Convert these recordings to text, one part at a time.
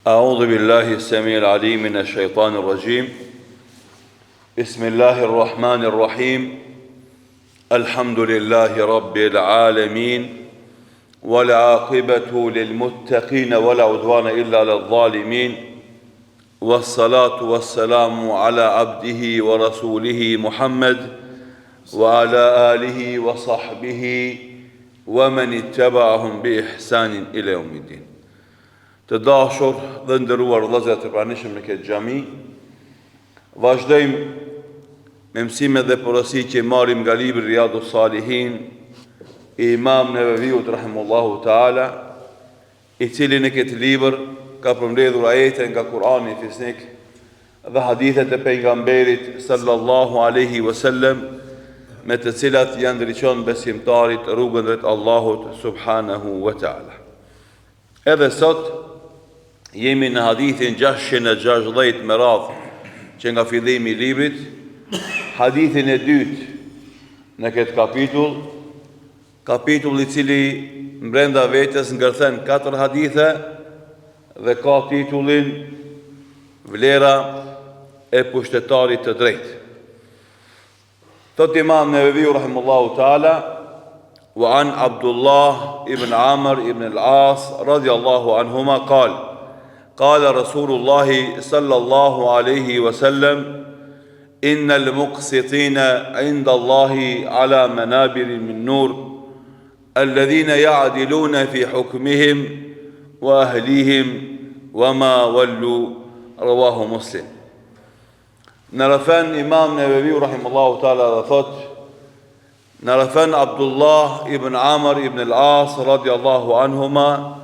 أعوذ بالله السميع العليم من الشيطان الرجيم بسم الله الرحمن الرحيم الحمد لله رب العالمين والعاقبة للمتقين ولا عدوان إلا للظالمين والصلاة والسلام على عبده ورسوله محمد وعلى آله وصحبه ومن اتبعهم بإحسان إلى يوم الدين. Të dashur dhe nderuar vëllezër të pranishëm në këtë xhami, vazhdojmë me mësimet dhe porosit që marrim nga libri Riyadus Salihin i Imam Neveviut rahimahullahu taala, i cili në këtë libër ka përmbledhur ajete nga Kurani fisnik dhe hadithet e pejgamberit sallallahu alaihi wasallam, me të cilat janë ndriçon besimtarit rrugën drejt Allahut subhanahu wa taala. Edhe sot jemi në hadithin 660 me radhë që nga fillimi i librit, hadithin e dytë në këtë kapitull i cili brenda vetes ngërthen 4 hadithe dhe ka titullin Vlera e pushtetarit të drejtë. Thot Imam Neveviu rahimahullahu taala: wa an Abdullah ibn Amr ibn al-As radiyallahu anhuma qala قال رسول الله صلى الله عليه وسلم إن المقسطين عند الله على منابر من نور الذين يعدلون في حكمهم وأهليهم وما ولوا رواه مسلم. نرفان إمام نبوي رحمه الله تعالى رفض نرفان عبد الله ibn Amr ibn al-As رضي الله عنهما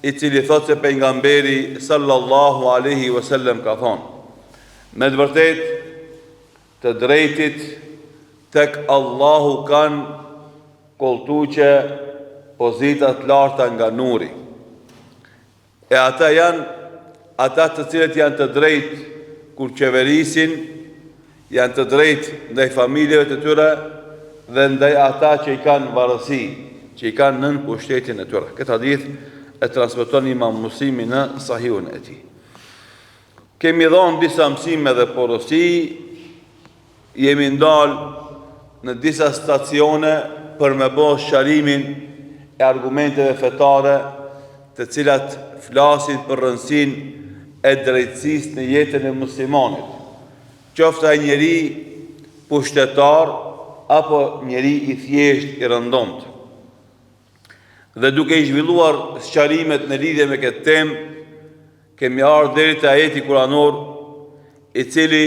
i cili thot se pejgamberi sallallahu alaihi wasallam ka thonë: me të vërtet të drejtit tek Allahu kanë koltuqe pozitat larta nga nuri, e ata janë ata të cilët janë të drejt kur qeverisin, janë të drejt ndaj familjeve të tyre dhe ndaj ata që i kanë varësi, që i kanë nën pushtetin e tyre. Këtë hadith e transmeton Imam Muslimi në Sahihun e tij. Kemi dhënë disa mësime dhe porosi, jemi ndalë në disa stacione për me bërë sharimin e argumenteve fetare të cilat flasin për rëndësinë e drejtësisë në jetën e muslimanit, qoftë ai njeri pushtetar apo njeri i thjesht i rëndomt. Dhe duke i zhvilluar sqarimet në lidhje me këtë temë, kemi ardhur deri te ajeti kuranor i cili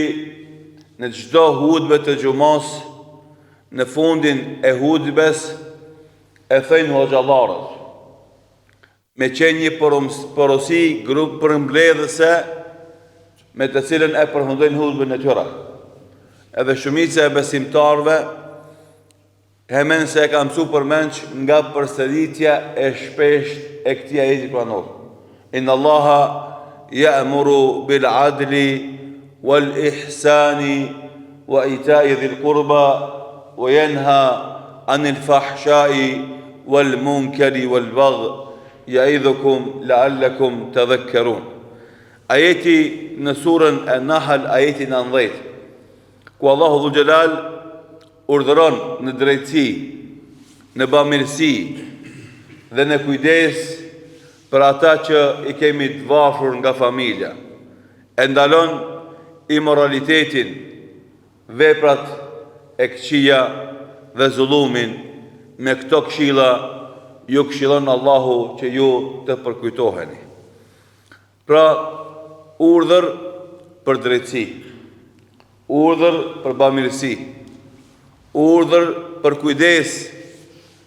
në çdo hutbë të xumos, në fundin e hutbes e thënë hoxhallarët, me qenë një porosi grup përmbledhëse me të cilën e përfundojnë hutbën e tyre. Edhe shumica e besimtarëve hemen se e ka mësu përmenç nga përsëritja e shpesht e këtij ajeti kuranor. Inna Allaha ya'muru bil adli wal ihsani wa ita'i dhil qurba wa yanha 'anil fahsha'i wal munkari wal baghi ya'idhukum la'allakum tadhakkarun. Ajeti në surën An-Nahl, ajeti 19, ku Allahu Dhul Jalal urdhëron në drejtësi, në bamirësi dhe në kujdes për ata që i kemi të varfër nga familja, e ndalon imoralitetin, veprat e këqija dhe zullumin. Me këto këshilla ju këshillon Allahu që ju të përkujtoheni. Pra, urdhër për drejtësi, urdhër për bamirësi, urdhër për kujdes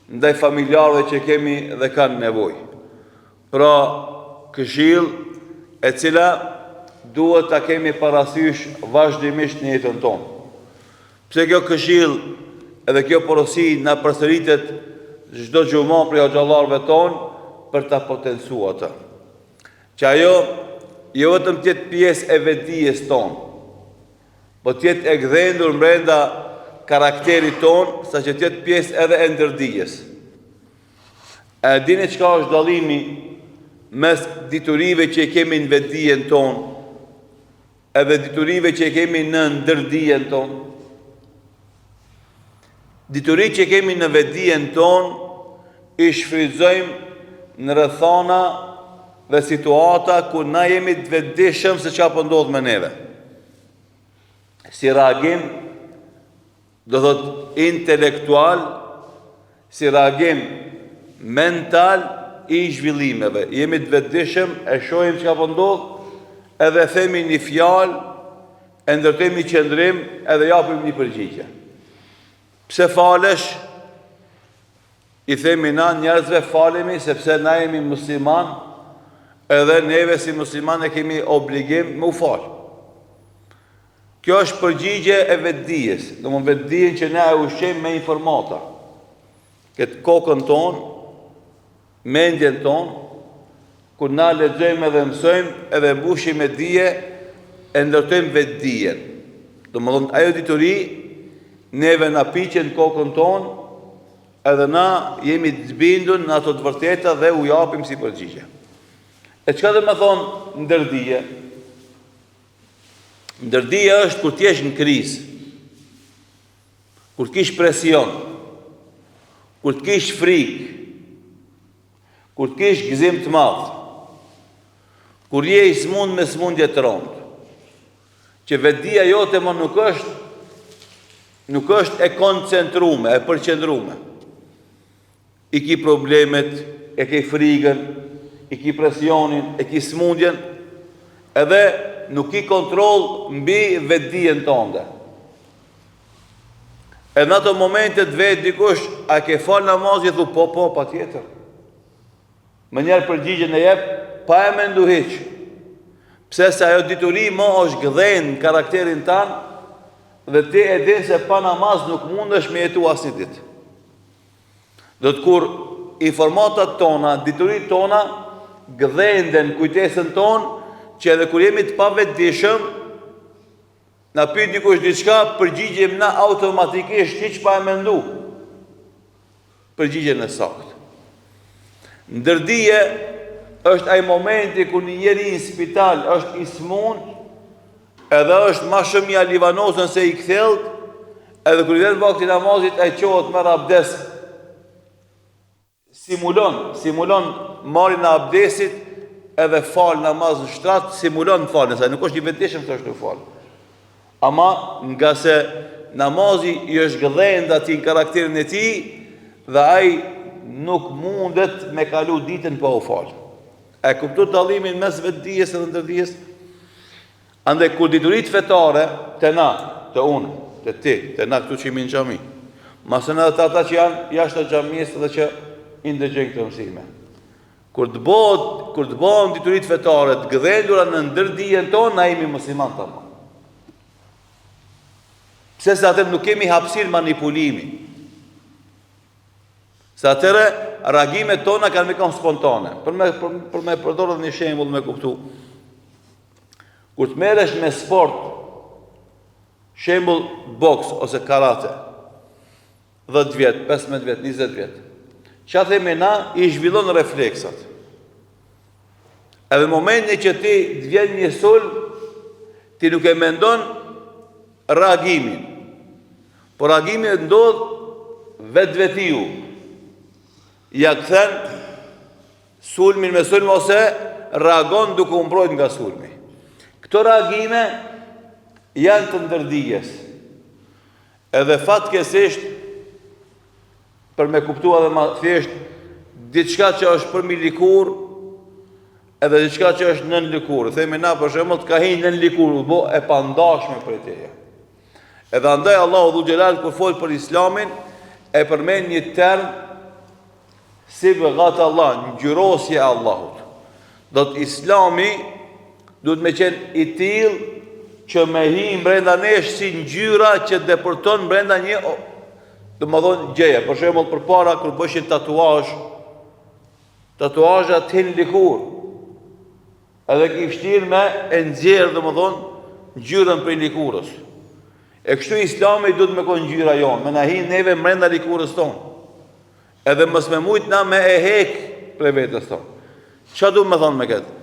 ndaj familjarëve që kemi dhe kanë nevojë. Pra, këshill e cila duhet ta kemi parasysh vazhdimisht në jetën tonë. Pse kjo këshill edhe kjo porosi na përsëritet çdo xumë për hoxhallarëve tonë për ta potencuar atë. Që ajo jo vetëm të jetë pjesë e vetdijes tonë, po të jetë e gdhendur brenda karakterit ton, sa që tjetë pjesë edhe e ndërdijes. E dini çka është dallimi mes diturive që kemi në vetdijen tonë, edhe diturive që kemi në ndërdijen tonë. Dituri që kemi në vetdijen tonë, i shfrytëzojmë në rrethana dhe situata ku na jemi të vetëdijshëm se çfarë po ndodh me neve. Si reagim, do thot intelektual, si reagim mental i zhvillimeve. Jemi të vetëdijshëm, e shohim çka po ndodh, edhe themi një fjalë, e ndërtojmë një qëndrim, edhe japim një përgjigje. Pse falesh? I themi na njerëzve falemi sepse na jemi musliman, edhe neve si musliman e kemi obligim me u falë. Kjo është përgjigje e vetdijes, do më vetdijen që ne e ushqejmë me informata. Këtë kokën tonë, mendjen tonë, kur na lexojmë edhe mësojmë edhe mbushim me dije, e ndërtojmë vetdijen. Do më thonë, ajo dituri, neve na piqen kokën tonë, edhe na jemi të bindur në ato të vërteta dhe u japim si përgjigje. E çka do të thonë ndërdije? Ndërdije është kur t'jesh në krizë, kur t'kish presion, kur t'kish frikë, kur t'kish gëzim të madh, kur je i smund me smundje të rëndë, që vetdia jote më nuk është e koncentrume, e përqendrume. I ki problemet, e ki frikën, i ki presionin, e ki smundjen, edhe nuk i kontroll mbi vetdijen tënde. Edhe në ato momentet vetë dikush, a ke fal namazin, thu po, pa tjetër. Më njerë përgjigjen e jep, pa e mendu hiq. Pse se ajo dituri më është gëdhen në karakterin tanë, dhe ti e din se pa namaz nuk mundesh me jetu asnjë ditë. Do të kur informatat tona, diturit tona, gëdhen kujtesën tonë, që edhe kur jemi të pa vetëdijshëm, na pyet dikush diçka, përgjigjem na automatikisht hiç pa e mendu. Përgjigjen e saktë. Ndërdije është ai momenti ku një njeri në spital është i smund, edhe është ma shumë ja livanozën se i kthelt, edhe kur i vjen vakti namazit ai qohet merr abdes. Simulon marrjen e abdesit, edhe fal namaz në shtrat, simulon falën, sa nuk është i vetëdijshëm se është të fal. Ama nga se namazi i është gëdhend atij në karakterin e tij, dhe ai nuk mundet me kalu ditën pa u fal. E kuptu dallimin mes vetdijes dhe ndërdijes? Andaj kur diturit fetare, të na, të unë, të ti, të na këtu që jemi në xhami, masën edhe të ata që janë jashtë të xhamisë dhe që i ndëgjojnë këtë mësime. Kur të bëhen diturit fetare, të gëdhendura në ndërdijen tonë, na jemi musliman tamam. Pse se atër nuk kemi hapësirë manipulimi. Se atëre, reagimet tona kanë me kanë spontane. Për me përdorë një shembull me kuptu. Kur të merresh me sport, shembull boks ose karate, 10 vjet, 15 vjet, 20 vjet, që themi na i zhvillon refleksat. Edhe momentin që ti të vjen një sulm, ti nuk e mendon reagimin. Por reagimi ndodh vetvetiu. Ja kthen sulmin me sulm ose reagon duke u mbrojtur nga sulmi. Këto reagime janë të ndërdijes. Edhe fatkesisht, për me kuptua dhe ma thjesht, diçka që është për mi likur, edhe diçka që është nën likur. Themi na për shembull të ka hinë nën likur, bo e pandashme për teja. Edhe andaj Allahu Dhu Gjelal kur fol për Islamin, e përmend një term si bëgat Allah, ngjyrosje e Allahut. Do të Islami duhet me qenë i tillë që me hi brenda nesh si ngjyra që depërton brenda një, do më thonë gjeje. Për shembull përpara kur bëshin tatuazhat hin likur. Edhe ki vështirë me e nxjerr, do më thonë ngjyrën prej likurës. E kështu Islami duhet me konë ngjyra jonë, me na hi neve brenda likurës tonë. Edhe mos me mujt na me e hek prej vetes tonë. Çfarë du me thonë me këtë?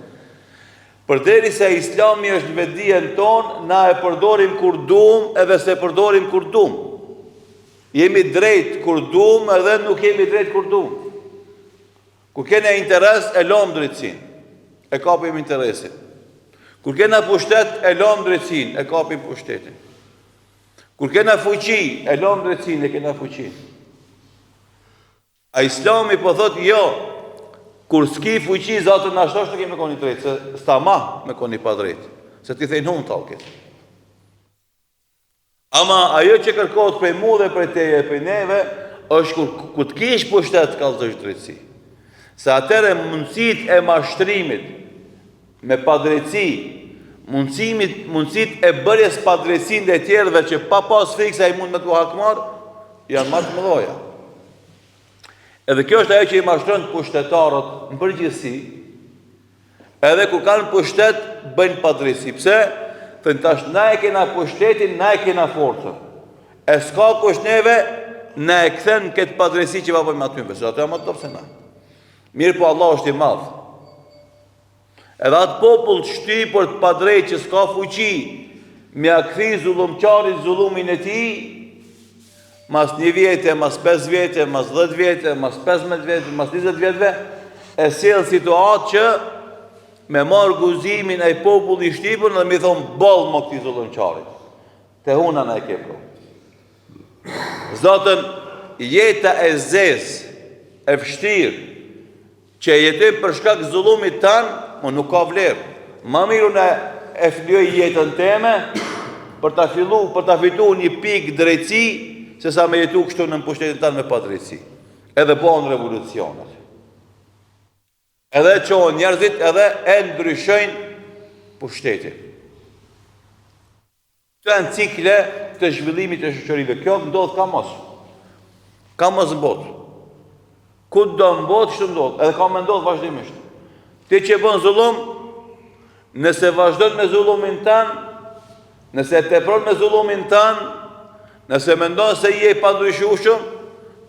Përderisa Islami është në vetdijen tonë, na e përdorim kur duam edhe se përdorim kur duam. Jemi drejt kur duam edhe nuk jemi drejt kur duam. Kur kena interes, e lom drejtsin, e kapim interesin. Kur kena pushtet, e lom drejtsin, e kapim pushtetin. Kur kena fuqi, e lom drejtsin, e kena fuqin. A Islami po thot jo, kur s'ki fuqi, zatën në ashtosh të kemi me koni drejt, se s'ta ma me koni pa drejt, se ti thejnë hun talkit. Ama ajo që kërkot prej mu dhe prej teje e prej neve, është kur t'kish pushtet, ka zësht drejtsi. Se atëre mundësit e mashtrimit me padrejtësi, mundësit e bërjes padrejtësin dhe tjerëve që pa pas frikë se i mund me t'u hakmar, janë ma të mëdhoja. Edhe kjo është ajo që i mashtron pushtetarët në përgjithësi, edhe kur kanë pushtet, bëjnë padrejtësi. Pse? Thënë tash, na e kena pushtetin, na e kena forcën. E s'ka kush neve, na e kthen këtë padrejtësi që va bëjmë atyve, se ato e më të topë se na. Mirë po Allah është i madhë. Edhe atë popull të shtypër të padrejt që s'ka fuqi, me a këthi zullumqarit zullumin e ti, mas 1 vjetë, mas 5 vjetë, mas 10 vjetë, mas 15 vjetë, mas 20 vjetëve, e sjellë situatë që me marë guzimin e popull i shtypër dhe mi thonë bolë më këti zullumqarit. Te huna në e kepro. Zotën, jeta e zezë, e fështirë, që jetojmë për shkak zullumit tanë, më nuk ka vlerë. Ma miru në e fljoj jetën teme, për ta fitu një pikë drejtësi, se sa me jetu kështu në pushtetin tanë me pa drejtësi. Edhe po në revolucionet. Edhe qohën njerëzit edhe e ndryshojnë pushtetin. Të janë cikle të zhvillimit e shoqërive. Kjo ndodhë ka mos. Ka mos në botë. Ku do në botë, që ndodhë. Edhe ka me ndodhë vazhdimisht. Ti që bën zullum, nëse vazhdon me zullumin tanë, nëse tepron me zullumin tanë, nëse mendon se je pa ndryshueshëm,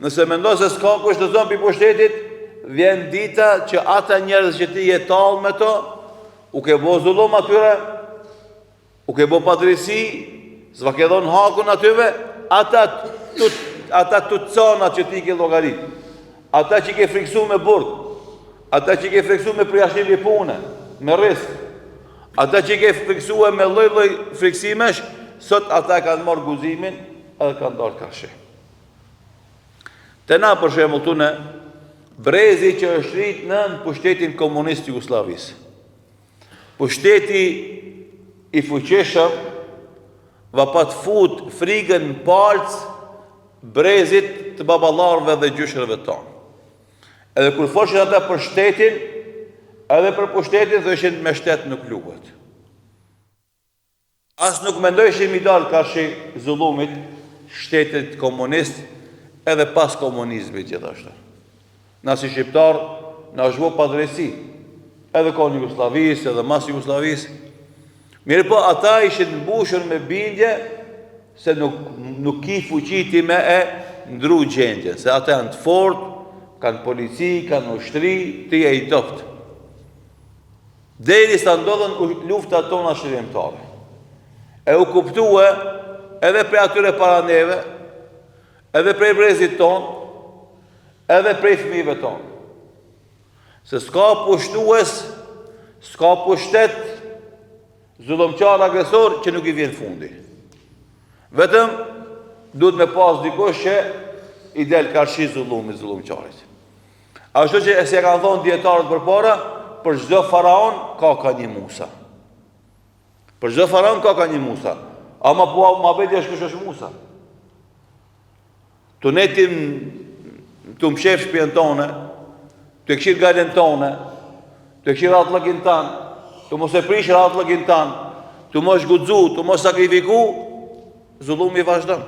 nëse mendon se s'ka kush të zonë për pushtetit, vjen dita që ata njerëz që ti je tallë me to, u ke bo zullum atyre, u ke bo padrejsi, s'va ke dhënë hakun atyve, ata të conat që ti ke llogarit, ata që ke friksu me burg, ata që ke friksu me përjashtim i pune, me risk, ata që ke friksu me lloj-lloj friksimesh, sot ata kanë marrë guzimin edhe kanë dalë kashi. Te na për shembull tune, brezi që është rrit në pushtetin komunist Jugosllavisë. Pushteti i fuqishëm va pat fut frikën në palc brezit të baballarëve dhe gjyshërëve tonë. Edhe kur foshin ata për shtetin, edhe për pushtetin thoshin me shtet nuk luhet. As nuk mendojshin mi dalë kashi zullumit shtetit komunist edhe pas komunizmit gjithashtu. Na si shqiptar, na është bo padrejsi, edhe ka në Jugoslavisë, edhe mas Jugoslavisë. Mirë po, ata ishin mbushur me bindje se nuk ki fuqiti me e ndru gjendje, se ata janë të fortë, kanë polici, kanë ushtri, ti e i doftë. Deri sa ndodhen lufta tona shërimtare. E u kuptue edhe prej atyre para neve, edhe prej brezit ton, edhe prej fëmijëve ton. Se s'ka pushtues, s'ka pushtet, zullumqar agresor që nuk i vjen fundi. Vetëm duhet me pas dikush që i del karshi zullumit, zullumqarit. Ashtu që e se kanë thonë djetarët përpara, për çdo faraon ka një Musa. Për çdo faraon ka një Musa. Ama po ma beti kush është Musa. Të netim të mshef shpjen tone, të këshir galen tone, të këshir atë lëgin tanë, të mos e prishër atë lëgin tanë, të mos gudzu, të mos sakrifiku, zullumi vazhdon.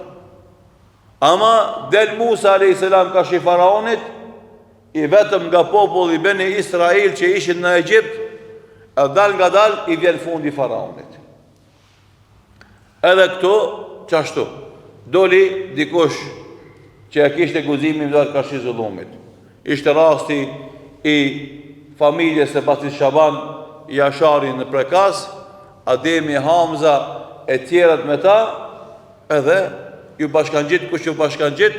Ama del Musa a.s. ka shi faraonit, i vetëm nga populli Beni Israel që ishin në Egjipt, e dal nga dal i vjen fundi faraonit. Edhe këtu, qashtu, doli dikush që e kishte guzimin dhe kashi zullumit. Ishte rasti i familjes e Basit Shaban, Jasharin në Prekas, Ademi, Hamza e tjerët me ta, edhe ju bashkan gjit, kush ju bashkan gjit,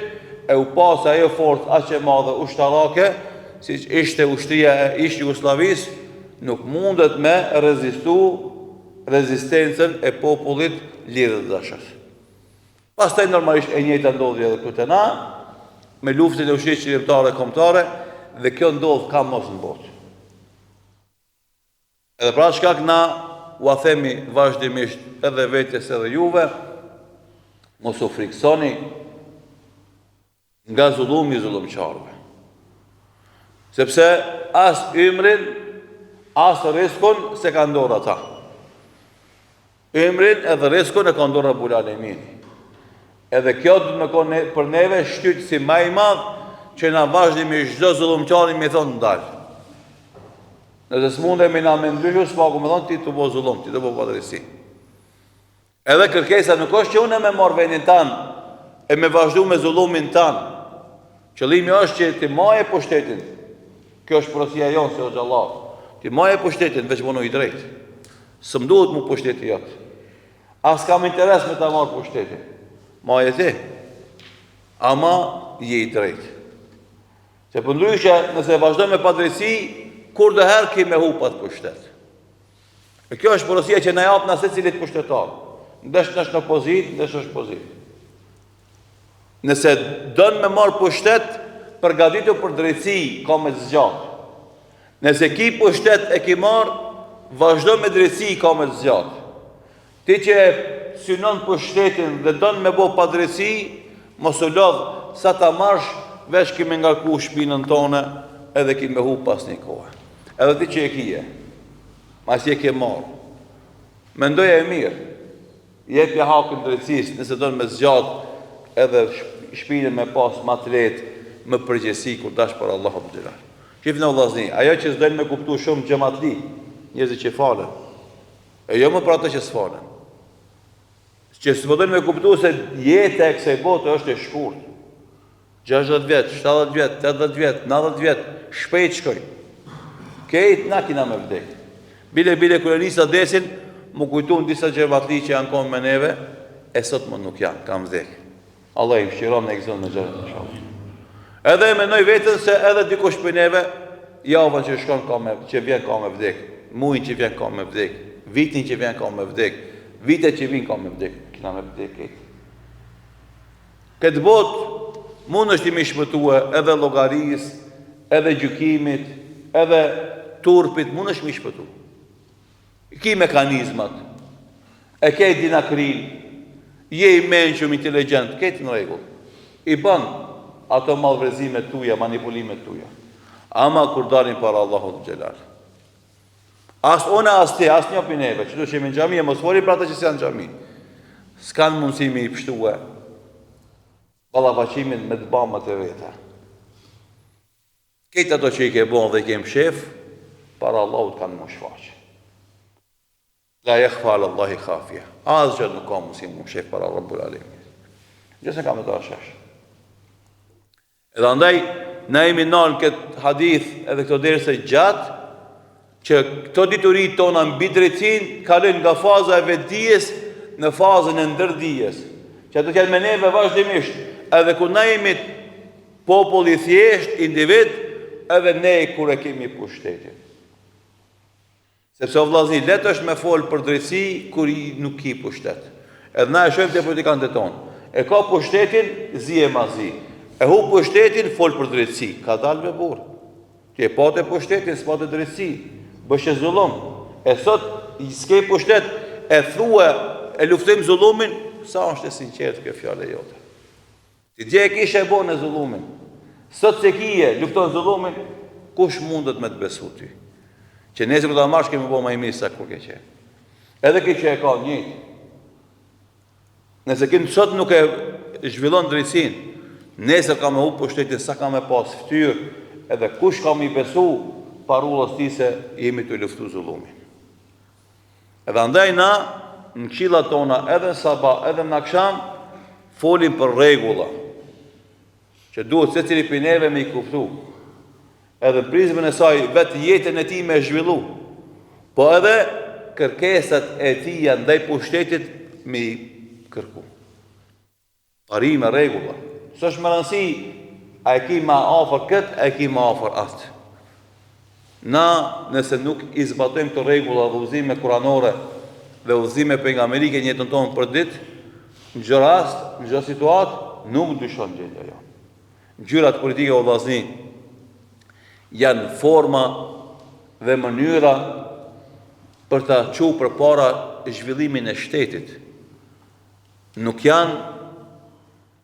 e u pas ajo fort aq e madhe ushtarake, si që ishte ushtria e ish Jugosllavis, nuk mundet me rezistencën e popullit lirë dhe dashës. Pastaj normalisht e njëjta ndodhi edhe këtu te na, me luftën e ushtrisë qytetare kombëtare, dhe kjo ndodh ka mos në botë. Edhe pra shkak na u a themi vazhdimisht edhe vetes edhe juve, mos u friksoni nga zullumi i zullumçarëve. Sepse as ymrin, as riskun se ka ndorë ata. Ymrin edhe riskun e ka ndorë Rabbul Alamin. Edhe kjo do të më konë për neve shtytësi më i madh që na vazhdimisht çdo zullumçari më thon ndal. Nëse s'mundemi na me ndryshu, s'paku më thonë ti të bo zullum, ti të bo padresi. Edhe kërkesa nuk është që unë me marrë vendin tanë, e me vazhdu me zullumin tanë. Qëllimi është që ti maje pushtetin, kjo është porosia jonë se o xhallah, ti maje pushtetin, veç mënu i drejtë. Së më duhet mu pushteti jotë. As kam interes me ta marrë pushtetin. Maje ti, ama je i drejtë. Se për ndryshe, nëse vazhdo me padresi, kur dhe herë ki me hupat pushtet. E kjo është porosia që na japë nëse cilit pushtetar. Ndesh në pozit, ndesh është pozit. Nëse dënë me marë pushtet, përgatitu për drejtësi, ka me zgjatë. Nëse ki pushtet e ki marë, vazhdo me drejtësi, ka me zgjatë. Ti që e synon pushtetin dhe dënë me bo pa drejtësi, mos u lodhë sa ta marsh, veç kime ngarku shpinën tone, edhe ki me hu pas një kohë. Edhe ti që e kije, mas je ke marë, mendoja e mirë, jepja hakën drejtësisë, nëse do në me zgjatë edhe shpinën me pas ma të letë, më përgjësi, kur dash për Allah më gjelar. Qif në vlazni, ajo që s'dojnë me kuptu shumë gjematli, njëzë që falen, e jo më pra të që s'falen, që s'dojnë me kuptu se jetë e kësaj bote është e shkurt, 60 vjetë, 70 vjetë, 80 vjetë, 90 vjetë, shpejt shkoj. Kejt na kina me vdek. Bile kërë njësa desin, më kujtu në disa gjematli që janë konë me neve, e sot më nuk janë, kam vdek. Allah i mëshiron në egzon në gjërën në shalë. Edhe e menoj vetën se edhe dikush për neve, javën që shkon që vjen ka me vdek, mujnë që vjen ka me vdek, vitin që vjen ka me vdek, vitet që vjen ka me vdek, kina me vdek kejt. Këtë botë, mund është imi shpëtue edhe logaris, edhe gjukimit, edhe turpit, mund është imi shpëtue. Ki mekanizmat, e kejt dinakrin, je i menqëm, inteligent, kejt në regull. I ban ato malvrezimet tuja, manipulimet tuja. Ama kur darin para Allahut Gjelal. As ona, as ti, as një pineve, që du shemi në gjami, e mos fori pra ta që si janë gjami. S'kan mundësimi i pështue ballavaqimin me të bamët e veta. Këtë ato që i ke bon dhe i kem shef, para Allahut kanë më shfaqe. La yakhfa ala Allahi khafia. Asgjë nuk ka mundësi më shef para Rabbul Alamin. Gjëse kam e të ashesh. Edhe andaj, na imi nalë këtë hadith edhe këto derse gjatë, që këto diturit tona mbi drejtësin, kalin nga faza e vetdijes në fazën e ndërdijes. Që ato këtë me neve vazhdimisht, edhe ku na imi popull i thjesht, individ, edhe ne kur e kemi pushtetin. Sepse o vllazni, letë është me folë për drejtësi, kur i nuk ki pushtet. Edhe na e shojmë të politikanët e tonë. E ka pushtetin, zi e ma zi. E hu pushtetin, folë për drejtësi. Ka dalë me burë. Ti e pate pushtetin, s'pate drejtësi. Bëshe zullum. E sot, s'ke pushtet, e thue, e luftojmë zullumin, sa është e sinqertë kjo fjale jote. Ti dje e kishe e bo në zullumin. Sot se kije, luftojnë zullumin, kush mundet me të besu ty? Që nesër për të marsh kemi bo ma i mirë sa kur ke qenë. Edhe ke që e ka njëtë. Nëse kënë sot nuk e zhvillon drejtsin, nesër ka me hu pushtetin sa ka me pas ftyrë, edhe kush ka me i besu parullës ti se jemi të luftu zullumin. Edhe andaj na, në këshilla tona, edhe në sabah, edhe në aksham, folim për regula, që duhet se cili për neve me i kuptu. edhe prizmën e saj vetë jetën e tij me zhvillu, po edhe kërkesat e tij ndaj pushtetit me kërku. Pari me rregulla. S'është më rëndësi a e ki ma afër këtë, a e ki ma afër atë. Na, nëse nuk i zbatojmë këto rregulla dhe udhëzime kuranore dhe udhëzime pejgamberike në jetën tonë për ditë, në çdo rast, në çdo situatë, nuk dyshon gjendja jonë. Ngjyrat politike o vllazni janë forma dhe mënyra për ta çuar përpara zhvillimin e shtetit. Nuk janë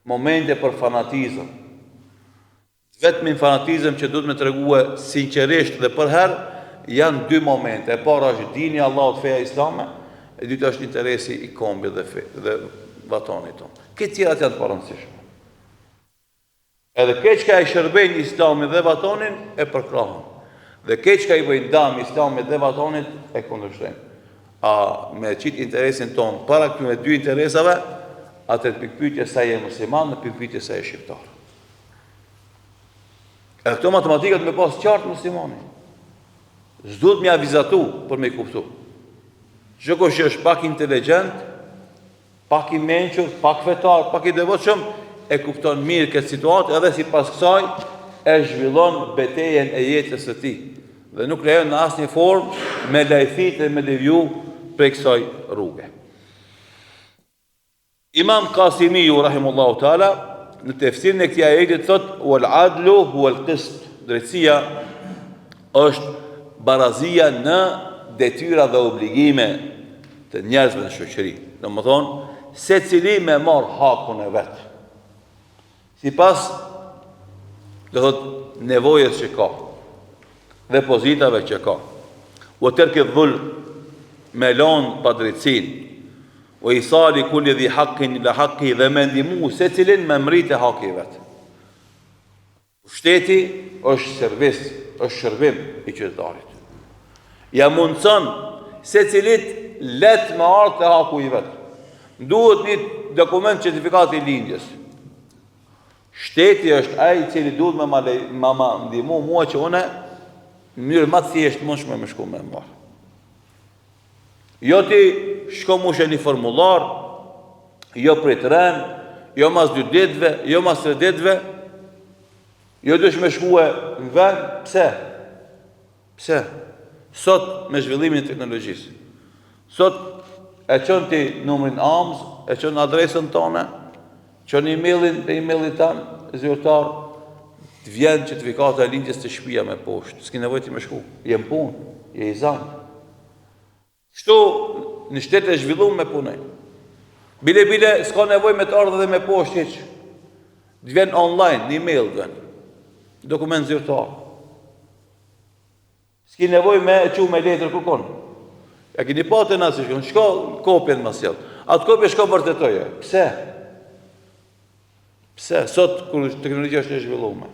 momente për fanatizëm. Vetëm fanatizëm që duhet me tregue sinqerisht dhe për herë janë dy momente. E para është dini i Allahut, feja islame, e dyta është interesi i kombit dhe vatonit tonë. Këto tjerat janë të parëndësishme. Edhe keqka i shërben islamit dhe vatonin e përkrahën. Dhe keqka i bëjnë dam islamit dhe vatonit e kundërshtojnë. A me qit interesin tonë para këtyre dy interesave, atë pikpyetje sa je musliman, në pikpyetje sa je shqiptar. Edhe këto matematikat me pas qartë muslimani. S'duhet me avizatu për me kuptu. Çdo kush që është pak inteligjent, pak i mençur, pak fetar, pak i devotshëm, e kupton mirë këtë situatë edhe sipas kësaj e zhvillon betejën e jetës së tij. Dhe nuk lejon në asnjë formë me lajthit dhe me deviju prej kësaj rruge. Imam Kasimiu rahimullahu taala në tefsirin e këtij ajeti thot wal adlu huwa al qist. Drejtësia është barazia në detyra dhe obligime të njerëzve në shoqëri. Domethënë, secili me marr hakun e vet. Sipas do thot nevojës që ka dhe pozitave që ka. U terki dhul me lon pa drejtësinë. O i sali kulli dhi hakin ila haki dhe me ndimu se cilin me mrit e haki vet. Shteti është servis, është shërbim i qytetarit. Ja mundson se cilit let me ardh të haku i vet. Duhet një dokument certifikat i lindjes. Shteti është ai i cili duhet me ndihmu mua që une në mënyrë më të thjeshtë mundshme me shku me marr. Jo ti shko mushe një formular, jo prej tren, jo mas 2 ditëve, jo mas 3 ditëve, jo dush me shkue në vend, pse? Pse? Sot me zhvillimin e teknologjisë. Sot e qënë ti numrin AMS, e qënë adresën tonë, qënë emailin dhe emailit tanë, zyrtar, të vjen certifikata e lindjes të shtëpia me poshtë. S'ki nevojë ti me shku. Jem punë, je i zanë. Kështu në shtetë e zhvilluar me punoj. Bile s'ka nevojë me të ardhë dhe me poshtë hiç. Të vjen online, në email të vjen. Dokument zyrtar. S'ki nevojë me çu me letër kërkon. Ja keni patë na si shkon, shko kopjen më sjell. Atë kopje shko vërtetoje. Pse? Pse sot kur teknologjia është e zhvilluar?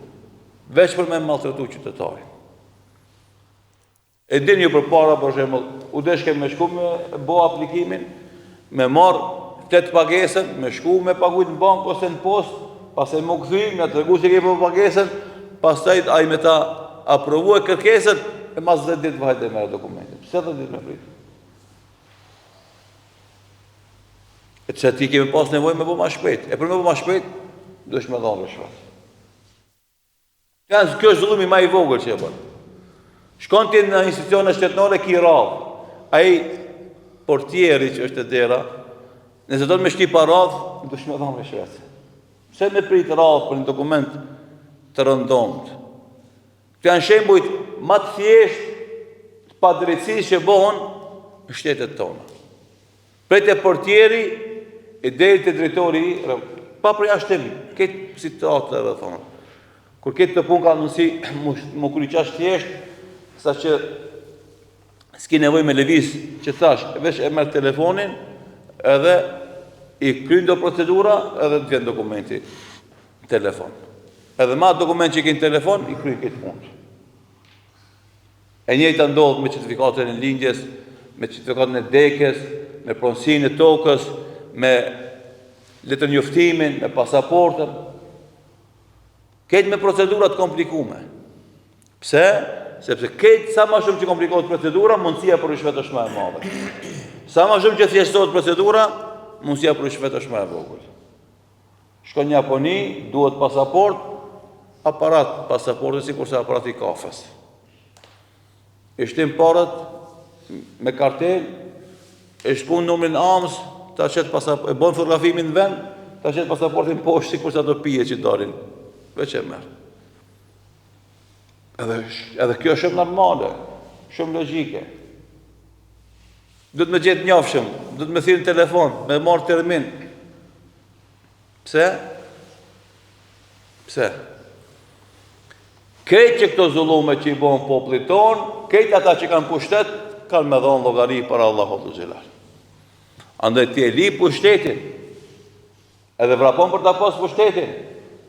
Veç për me maltretu qytetarin. E dini ju përpara, për shembull, u deshke me shku me bo aplikimin, me marr 8 pagesën, me shku me paguajt në bankë ose në post, pastaj më kthy, me tregu se ke po pagesën, pastaj ai me ta aprovoi kërkesën e mas 10 ditë vajte me dokumentin. Pse 10 ditë me prit? E që ti kemi pas nevojë me bo ma shpejt. E për me bo ma shpejt, duhesh me dhonë rishvat. Kjo është zullumi ma i vogël që e bërë. Shkon ti në institucione shtetënore ki radhë. Ai portieri që është e dera, nëse do të me shki pa radhë, duhesh me dhonë rishvat. Pse me prit radhë për një dokument të rëndomt? Këtë janë shembujt ma të thjesht pa drejtësisë që bëhen në shtetet tona. Prejt e portieri e deri të drejtori pa përjashtim, këtë situatë dhe thonë. Kur këtë të punë ka nësi më kryqash thjesht, sa që s'ki nevoj me lëviz që thash, vesh e merë telefonin, edhe i kryin do procedura, edhe të vjen dokumenti në telefon. Edhe ma dokument që i kënë telefon, i kryin këtë punë. E njëjta ndodhë me certifikatën e lindjes, me certifikatën e dekes, me pronësinë e tokës, me letër njoftimin, me pasaportën, këtë me procedurat komplikume. Pse? Sepse këtë sa më shumë që komplikohet procedura, mundësia për rishvet është më e madhe. Sa më shumë që thjeshtohet procedura, mundësia për rishvet është më e vogël. Shkon në Japoni, duhet pasaport, aparat pasaporti sikurse aparati i kafes. E shtim parat me kartel, e shkon numrin AMS, ta qet pasaport, e bën fotografimin në vend, ta qet pasaportin poshtë sikurse ato pije që dalin. Veç e merr. Edhe kjo është shumë normale, shumë logjike. Duhet me gjetë njofshëm, duhet me thirrë në telefon, me marrë termin. Pse? Këtë që këto zullume që i bën popullit ton, këtë ata që kanë pushtet, kanë me dhonë llogari para Allahut të xhelal. Andaj ti e li pushtetin, edhe vrapon për ta pas pushtetin,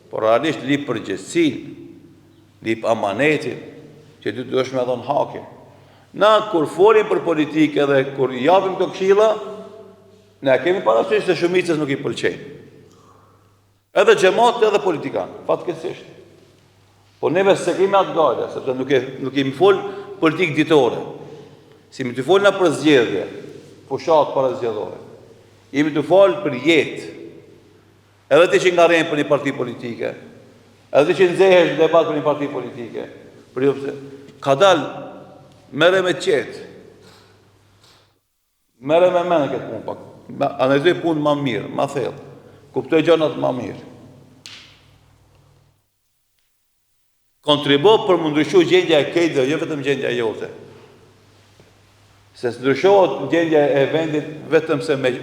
por realisht li përgjegjësinë, lip amanetin, që ty të është me dhonë hakin. Na, kur folim për politikë dhe kur japim të këshilla, ne kemi parasysh se shumicës nuk i pëlqejnë. Edhe xhamat edhe politikanë, fatkeqësisht. Po neve se kemi atë gale, sepse nuk kemi fol politikë ditore. Si mi të folna për zgjedhje, fushat para zgjedhore. Jemi të fol për jetë. Edhe ti që ngarren për një parti politike, edhe që nxehesh në debat për një parti politike, ka dalë, mere me qetë, mere me menë këtë punë pak, analizoj punë ma mirë, ma thellë, kuptoj gjanat ma mirë. Kontribo për më ndryshu gjendja e kejtë dhe jo vetëm gjendja jote. Se ndryshohet gjendja e vendit vetëm se me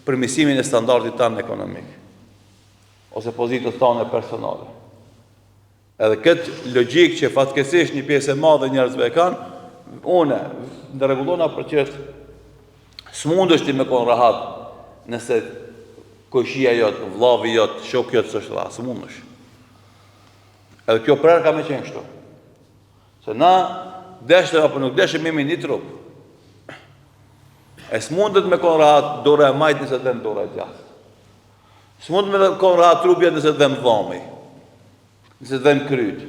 përmisimin e standardit tanë ekonomik, ose pozitës tanë personale. Edhe këtë logjik që fatkeqësisht një pjesë e madhe njerëzve e kanë, une ndërregullona për qështë s'mundesh ti me konë rahat nëse koshia jotë, vllavi jotë, shoku jotë s'është rahat, s'mundesh. Edhe kjo prerë ka me qenë kështu. Se na deshte apo nuk deshte me një trup. E s'mundet me konë rahat dora e majtë nëse dhe në dora e gjatë. S'mundet me konë rahat trupjet nëse dhe më dhami. Nëse dhem kryt,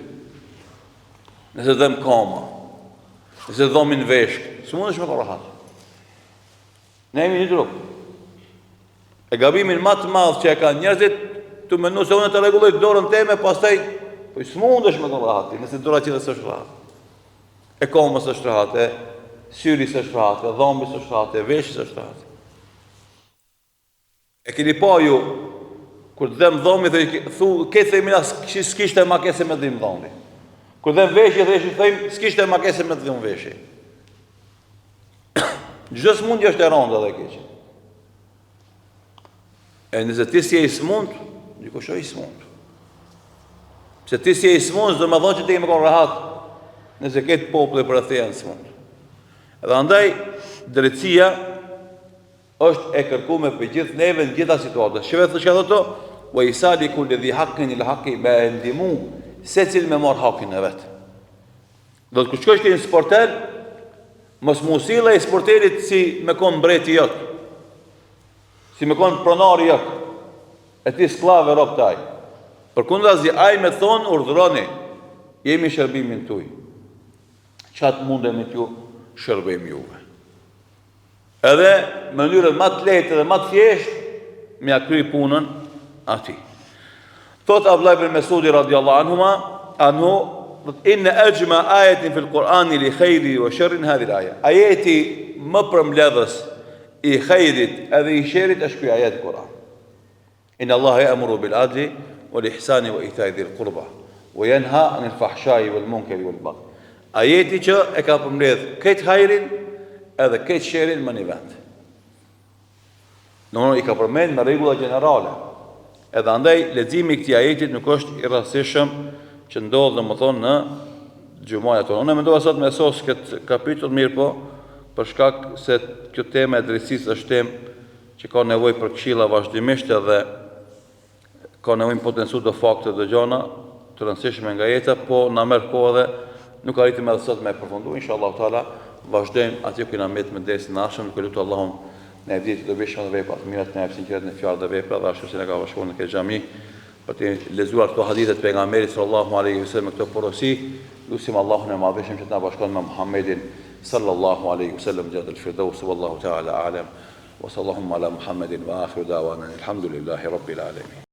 nëse dhem koma, nëse dhomin veshk, së mund është me ka rahat. Ne jemi një trup. E gabimin ma të madhë që e ka njerëzit, të menu se unë të regulloj dorën teme, pastaj, po së mund është me ka rahat, nëse dora që dhe së është rahat. E koma së është rahat, e syri së është rahat, e dhomi së është rahat, e veshki së është rahat. E keni pa ju, kur dhem dhomi, këtë thejmin s'kishte ma kese me dhim dhomi. Kur dhem veshje, s'kishte ma kese me dhim veshje. Gjdo s'mundja është e rënda dhe keqe. E nëse ti si e i s'mund, dikush o i s'mund. Se ti si e i s'mund, s'do me thonë që ti me konë rahat, nëse këtë popullë për e theja në s'mund. Edhe andaj, drejtësia është e kërkume për gjithë neve në gjitha situatës. Shëve të shka dhe to, wa i sali kulli dhi hakin il haki me e ndimu, se cilë me marë hakin e vetë. Do të këshkojsh të një sportel, mos musila i sportelit si me konë mbreti jotë, si me konë pronari jotë, e ti sklave ropë taj. Për kundra zi aj me thonë urdhëroni, jemi shërbimin tuj. Qatë mundemi t'ju shërbim juve. Edhe mënyrën ma të lehtë dhe ma të thjeshtë, me akry punën ati. Thot Abdullah ibn Mesudi radiallahu anhu, inna ajma ajetin fil Kur'ani li khejri wa shërrin hadhil aja. Ajeti më përmbledhës i khejrit edhe i shërit është kjo ajet Kur'an. Inna Allah ya'muru bil adli wal ihsani wa ita'i dhil qurba wa yanha anil fahshai wal munkari wal baghi. Ajeti që e ka përmbledh këtë hajrin edhe këtë shërin më një vend. Në i ka përmend me rregulla gjenerale. Edhe andaj leximi i këtij ajeti nuk është i rastishëm që ndodh domethënë në xhumaja tonë. Unë mendova sot me sos këtë kapitull mirë po, për shkak se kjo temë e drejtësisë është temë që ka nevojë për këshilla vazhdimisht edhe ka nevojë potencu të fakte të gjona të rëndësishme nga jeta, po na merr kohë dhe nuk arritim edhe sot me përfundu. Inshallah taala vazhdojmë aty ku na mbet me desin nashëm, ku lutu Allahun në ditë të bishme dhe vepra të mira, të na japë sinqeritet në fjalë dhe vepra, dhe ashtu si ne ka bashkuar në këtë xhami për të lexuar këto hadithe të pejgamberit sallallahu alaihi wasallam me këto porosi, lutim Allahun e madhëshëm që të na bashkon me Muhammedin sallallahu alaihi wasallam gjatë al-firdaus, wallahu ta'ala a'lam, wa sallallahu ala Muhammedin wa akhiru da'wana alhamdulillahi rabbil alamin.